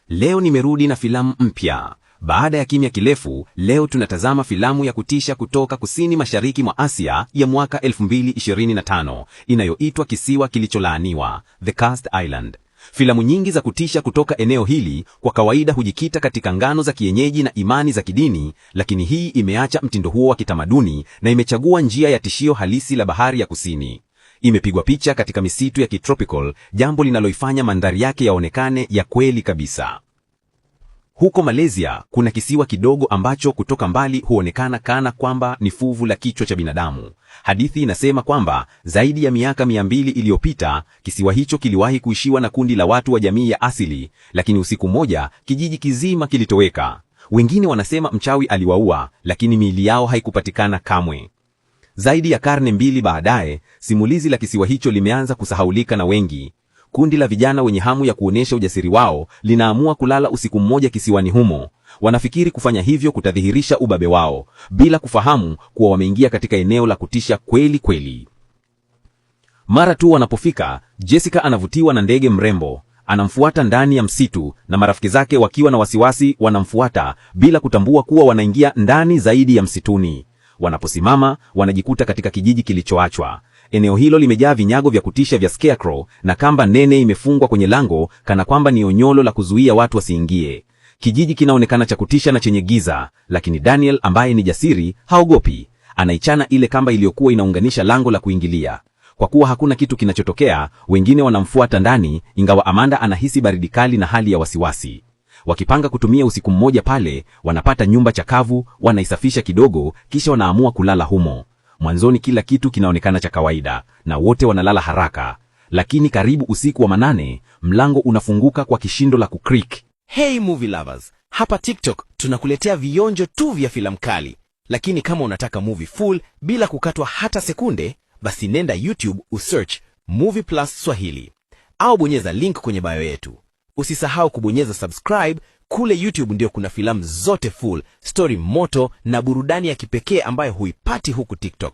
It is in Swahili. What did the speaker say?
Leo nimerudi na filamu mpya. Baada ya kimya kirefu, leo tunatazama filamu ya kutisha kutoka kusini mashariki mwa Asia ya mwaka 2025 inayoitwa Kisiwa Kilicholaaniwa, The Cursed Island. Filamu nyingi za kutisha kutoka eneo hili kwa kawaida hujikita katika ngano za kienyeji na imani za kidini, lakini hii imeacha mtindo huo wa kitamaduni na imechagua njia ya tishio halisi la bahari ya kusini. Imepigwa picha katika misitu ya kitropical, jambo linaloifanya mandhari yake yaonekane ya kweli kabisa. Huko Malaysia, kuna kisiwa kidogo ambacho kutoka mbali huonekana kana kwamba ni fuvu la kichwa cha binadamu. Hadithi inasema kwamba zaidi ya miaka 200 iliyopita, kisiwa hicho kiliwahi kuishiwa na kundi la watu wa jamii ya asili, lakini usiku mmoja, kijiji kizima kilitoweka. Wengine wanasema mchawi aliwaua, lakini miili yao haikupatikana kamwe. Zaidi ya karne 2 baadaye, simulizi la kisiwa hicho limeanza kusahaulika na wengi. Kundi la vijana wenye hamu ya kuonesha ujasiri wao linaamua kulala usiku mmoja kisiwani humo. Wanafikiri kufanya hivyo kutadhihirisha ubabe wao, bila kufahamu kuwa wameingia katika eneo la kutisha kweli kweli. Mara tu wanapofika, Jessica anavutiwa na ndege mrembo. Anamfuata ndani ya msitu na marafiki zake wakiwa na wasiwasi wanamfuata bila kutambua kuwa wanaingia ndani zaidi ya msituni. Wanaposimama, wanajikuta katika kijiji kilichoachwa. Eneo hilo limejaa vinyago vya kutisha vya scarecrow na kamba nene imefungwa kwenye lango kana kwamba ni onyolo la kuzuia watu wasiingie. Kijiji kinaonekana cha kutisha na chenye giza, lakini Daniel ambaye ni jasiri haogopi. Anaichana ile kamba iliyokuwa inaunganisha lango la kuingilia. Kwa kuwa hakuna kitu kinachotokea, wengine wanamfuata ndani, ingawa Amanda anahisi baridi kali na hali ya wasiwasi. Wakipanga kutumia usiku mmoja pale, wanapata nyumba chakavu, wanaisafisha kidogo, kisha wanaamua kulala humo. Mwanzoni kila kitu kinaonekana cha kawaida na wote wanalala haraka, lakini karibu usiku wa manane, mlango unafunguka kwa kishindo la kukrik. Hey movie lovers, hapa TikTok tunakuletea vionjo tu vya filamu kali, lakini kama unataka movie full bila kukatwa hata sekunde, basi nenda YouTube usearch Movie Plus Swahili au bonyeza link kwenye bio yetu. Usisahau kubonyeza subscribe. Kule YouTube ndio kuna filamu zote full, story moto na burudani ya kipekee ambayo huipati huku TikTok.